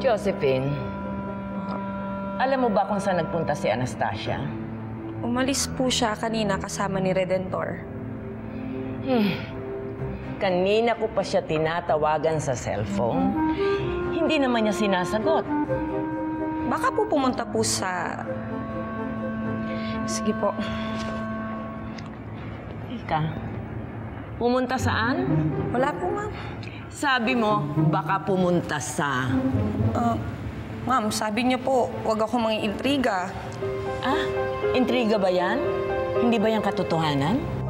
Josephine, alam mo ba kung saan nagpunta si Anastasia? Umalis po siya kanina kasama ni Redentor. Kanina ko pa siya tinatawagan sa cellphone. Hindi naman niya sinasagot. Baka po pumunta po sa... Sige po. Ika, pumunta saan? Wala po, ma'am. Sabi mo, baka pumunta sa... Ma'am, sabi niyo po, huwag ako mangiintriga. Ah, intriga ba yan? Hindi ba yan katotohanan?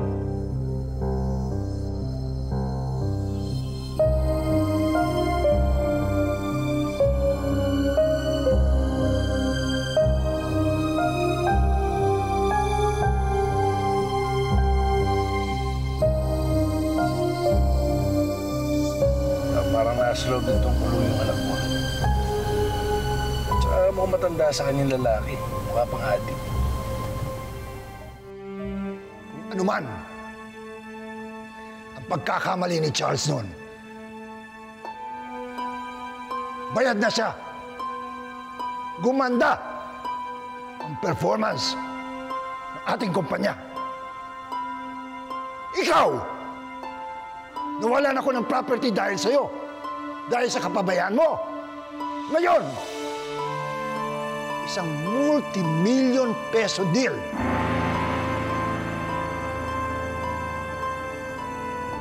Parang nasa loob nitong kulo yung anak mo. Tsaka mukhang matanda sa kanyang lalaki. Mukha pang adik. Ano man ang pagkakamali ni Charles noon, bayad na siya. Gumanda ang performance ng ating kumpanya. Ikaw! Nawalan ako ng property dahil sa'yo. Dahil sa kapabayaan mo. Ngayon, isang multi-million peso deal.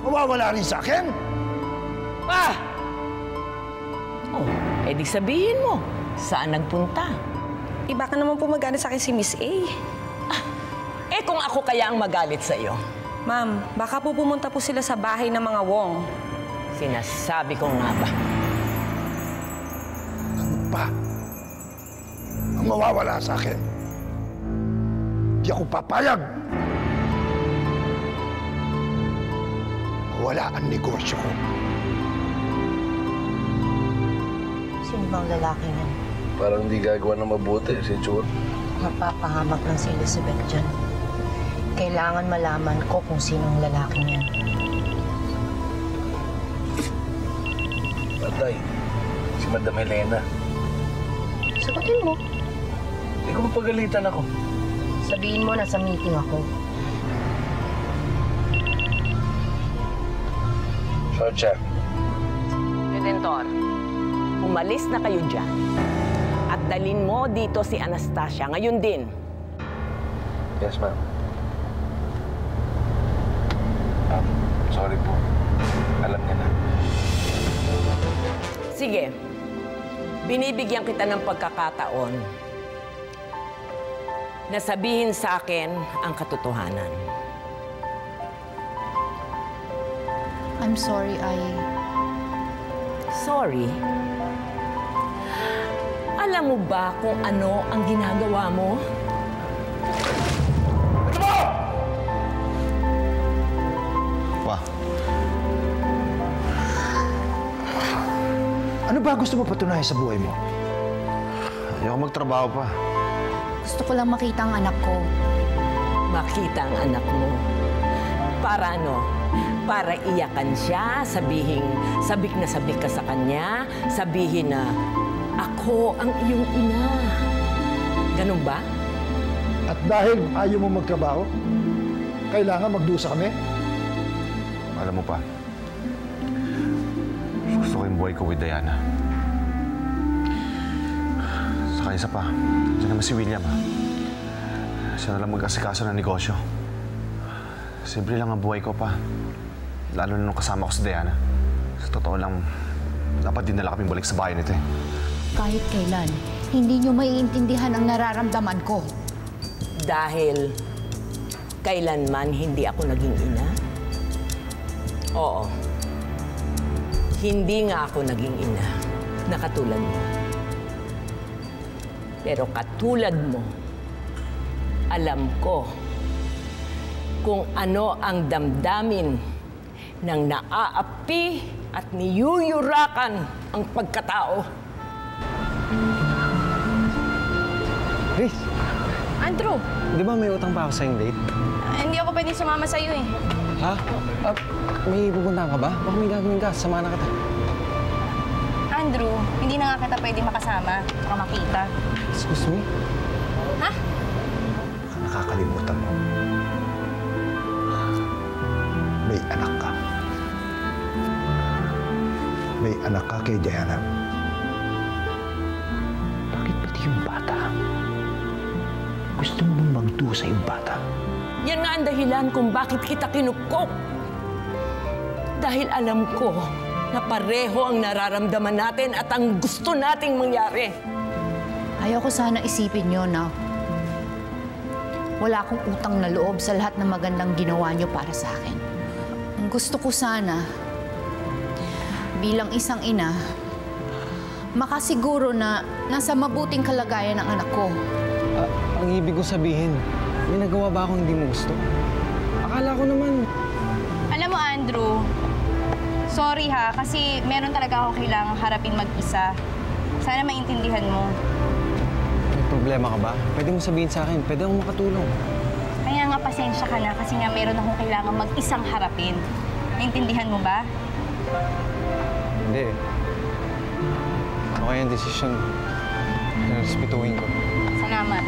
Mawawala rin sa akin? Ah! Oh, edi sabihin mo, saan nagpunta? Iba ka naman po magalit sa akin si Miss A. Eh kung ako kaya ang magalit sa iyo? Ma'am, baka po pumunta po sila sa bahay ng mga Wong. Sinasabi ko nga ba? Ano pa ang mawawala sa akin? Di ako papayag. Wala ang negosyo ko. Sino bang lalaki niyan? Parang hindi gagawa ng mabuti si Chur. Mapapahamak lang si Elizabeth dyan. Kailangan malaman ko kung sinong lalaki niyan. Patay. Si Madam Elena. Sagutin mo. Hindi ko mapagalitan ako. Sabihin mo na sa meeting ako. Socha. Redentor, umalis na kayo dyan. At dalin mo dito si Anastasia ngayon din. Yes, ma'am. Sorry po. Alam niya na. Sige, binibigyan kita ng pagkakataon na sabihin sa akin ang katotohanan. I'm sorry, Sorry? Alam mo ba kung ano ang ginagawa mo? Pa. Ano ba gusto mo patunayan sa buhay mo? Ayoko magtrabaho pa. Gusto ko lang makita ang anak ko. Makita ang anak mo. Para ano? Para iyakan siya, sabihin, sabik na sabik ka sa kanya, sabihin na, ako ang iyong ina. Ganun ba? At dahil ayaw mo magtrabaho, kailangan magdusa kami? Alam mo pa, gusto ko yung buhay ko with Diana. Saka isa pa, dyan naman si William, ha? Siya na lang mag-asikaso ng negosyo. Simple lang ang buhay ko pa. Lalo na nung kasama ko si Diana. Sa totoo lang, dapat dinala kaming balik sa bahay nito eh. Kahit kailan, hindi niyo maiintindihan ang nararamdaman ko. Dahil kailanman hindi ako naging ina? Oo. Hindi nga ako naging ina na katulad mo. Pero katulad mo, alam ko kung ano ang damdamin ng naaapi at niyuyurakan ang pagkatao. Chris! Andrew! Di ba may utang pa ako sa'yong date? Hindi ako pwede sumama sa'yo eh. Ha? May pupuntahan ka ba? Baka may gagawin ka. Samahan na kita. Andrew, hindi na nga kita pwede makasama at makita. Excuse me? Ha? Nakakalimutan mo. May anak ka. May anak ka kay Diana. Bakit pati yung bata? Gusto mo bang magdusa yung bata? Yan nga ang dahilan kung bakit kita kinukok. Dahil alam ko na pareho ang nararamdaman natin at ang gusto nating mangyari. Ayoko sana isipin nyo na wala akong utang na loob sa lahat ng magandang ginawa nyo para sa akin. Ang gusto ko sana, bilang isang ina, makasiguro na nasa mabuting kalagayan ang anak ko. Ang ibig ko sabihin, may nagawa ba akong hindi mo gusto? Akala ko naman. Alam mo, Andrew, sorry ha, kasi meron talaga ako kailangang harapin mag-isa. Sana maintindihan mo. May problema ka ba? Pwede mo sabihin sa akin, pwede akong makatulong. Kaya nga pasensya ka na kasi nga meron akong kailangang mag-isang harapin. Naintindihan mo ba? Hindi. Ano kaya yung desisyon na respetuhin ko? Salamat.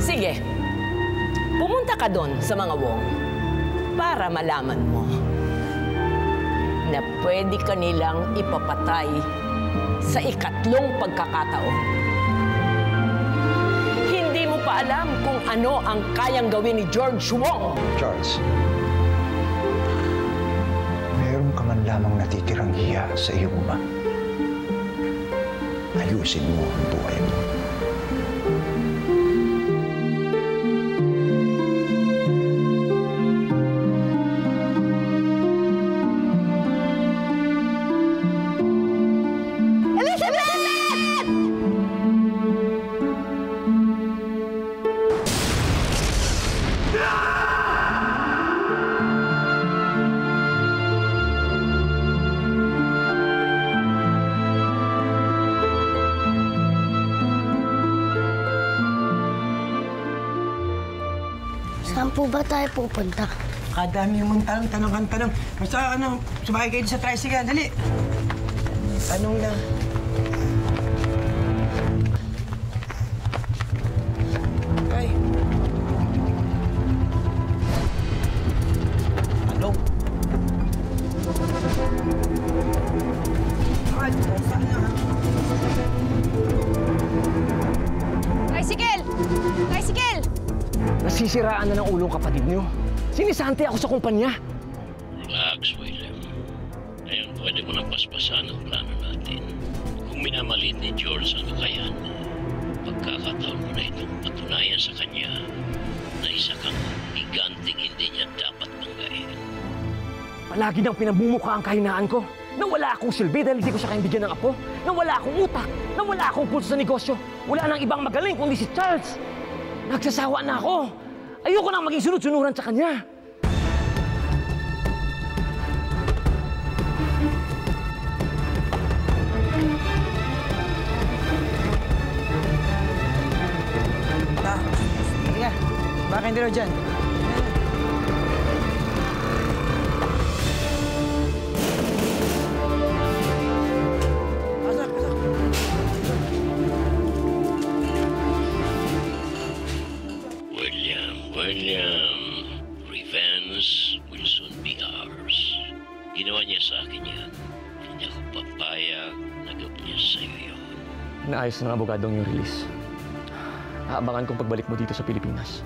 Sige, pumunta ka doon sa mga wong para malaman mo na pwede ka nilang ipapatay sa ikatlong pagkakataon. Hindi mo pa alam kung ano ang kayang gawin ni George Wong. Charles, meron ka man lamang natitirang hiya sa iyong ama. Ayusin mo ang buhay mo. Saan po ba tayo pupunta? Kadami mong tanong. Basta sumakay kayo sa tricycle. Dali. Tanong lang. Okay. Tanong. Saan na? Tricycle! Tricycle! Nasisiraan na ng ulong kapatid niyo. Sinisante ako sa kumpanya. Relax, William. Ngayon, pwede mo nang paspasan ang plano natin. Kung minamalit ni George ang kakayahan mo, pagkakataon mo na itong patunayan sa kanya na isa kang giganting hindi niya dapat banggain. Palagi nang pinamumukha ang kahinaan ko. Nang wala akong silbi dahil hindi ko siya kayang bigyan ng apo. Nang wala akong utak. Nang wala akong pulso sa negosyo. Wala nang ibang magaling kundi si Charles. Nagsasawa na ako. Ayoko nang maging sunod-sunuran sa kanya. Sige, bakit hindi raw dyan? William, revenge will soon be ours. Ginawa niya sa akin yan. Hindi ako papayag na gawin niya sa'yo yun. Naayos ng abogadong yung release. Aabangan kong pagbalik mo dito sa Pilipinas.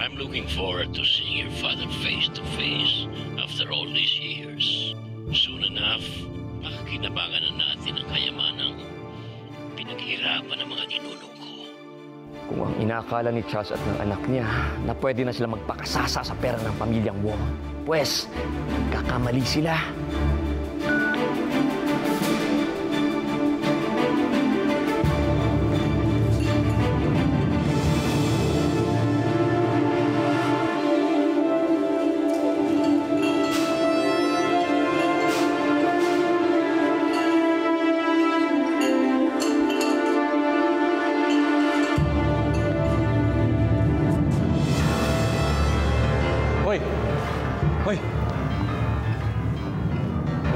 I'm looking forward to seeing your father face to face after all these years. Soon enough, makakinabangan na natin ang kayamanang pinaghirapan ng mga ninuno ko. Kung ang inakala ni Charles at ng anak niya na pwede na sila magpakasasa sa pera ng pamilyang Wong, pues, kakamali sila.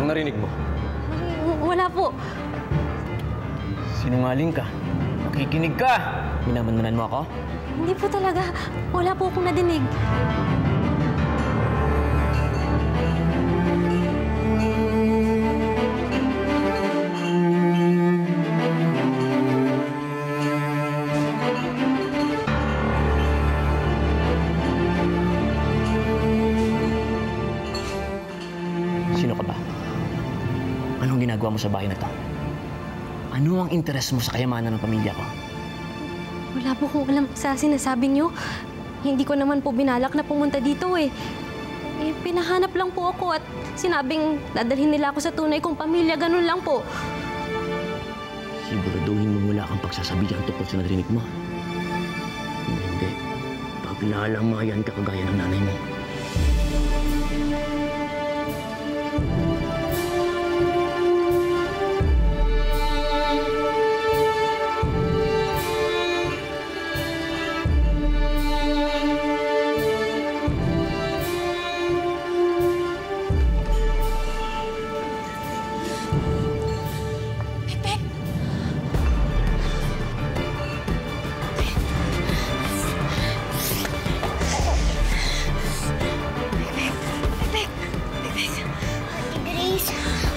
Anong narinig mo? Wala po. Sinungaling ka. Makikinig ka. Minamanmanan mo ako? Hindi po talaga. Wala po akong nadinig. Sino ka ba? Anong ginagawa mo sa bahay na to? Ano ang interes mo sa kayamanan ng pamilya ko? Wala po akong alam sa sinasabi niyo. Hindi ko naman po binalak na pumunta dito eh. Pinahanap lang po ako at sinabing dadalhin nila ako sa tunay kong pamilya. Ganun lang po. Siguraduhin mo wala kang pagsasabihan tungkol sa narinig mo. Hindi. Papilalayan ka kagaya ng nanay mo.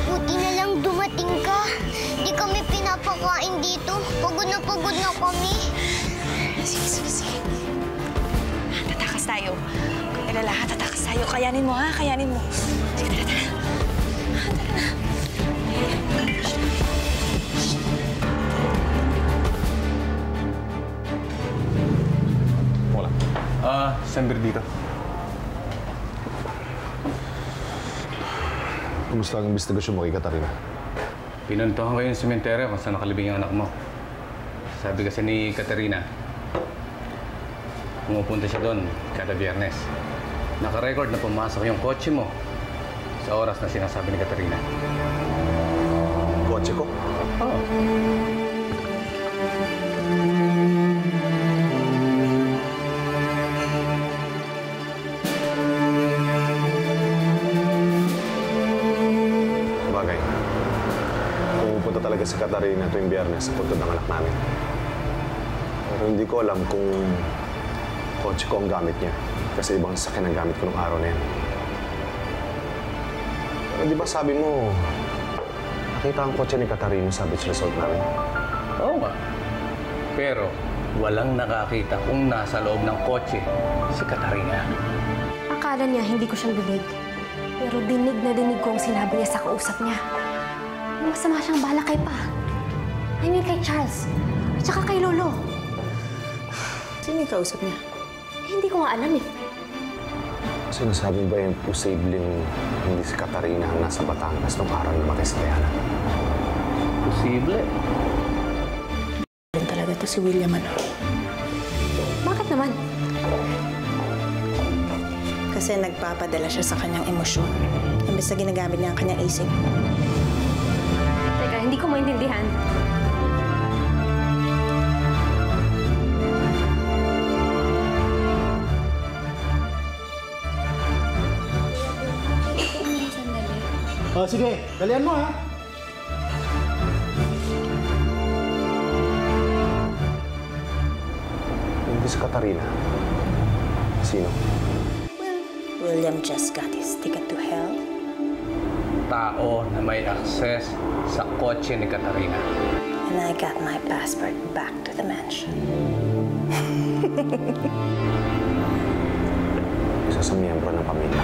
Buti na lang dumating ka. Di kami pinapakain dito. Pagod na kami. Sige. Tatakas tayo. Kung ilalaha, tatakas tayo. Kayanin mo, ha? Kayanin mo. Sige, tara. Wala. December dito. Kumusta ang investigasyon mo kay Katarina? Pinuntahan ko yung sementeryo kung saan nakalibing yung anak mo. Sabi kasi ni Katarina, pumupunta siya doon kada Biyernes. Naka-record na pumasok yung kotse mo sa oras na sinasabi ni Katarina. Kotse ko? Oo. Talaga si Katarina tuwing Biyernes sa puntod ng anak namin. Pero hindi ko alam kung kotse ko ang gamit niya. Kasi ibang sasakyan ang gamit ko nung araw na yan. Pero di ba sabi mo, nakita ang kotse ni Katarina sa beach resort namin? Oo nga. Pero walang nakakita kung nasa loob ng kotse si Katarina. Akala niya hindi ko siyang dinig. Pero dinig na dinig ko ang sinabi niya sa kausap niya. Masama siyang bala kay Pa. I mean kay Charles. At saka kay Lolo. Sino yung kausap niya? Hindi ko nga alam eh. Sinasabi ba yung posibleng hindi si Katarina ang nasa Batangas nung araw na namatay si Diana? Posible. Talaga to si William, ano? Bakit naman? Kasi nagpapadala siya sa kanyang emosyon. Imbes na ginagamit niya ang kanyang isip. Teka, hindi ko maintindihan. Sige, dalian mo ha. Hindi si Katarina. Sino? William just got his ticket to hell. Tao na may access sa kotse ni Katarina. And I got my passport back to the mansion. Isa sa miyembro ng pamilya.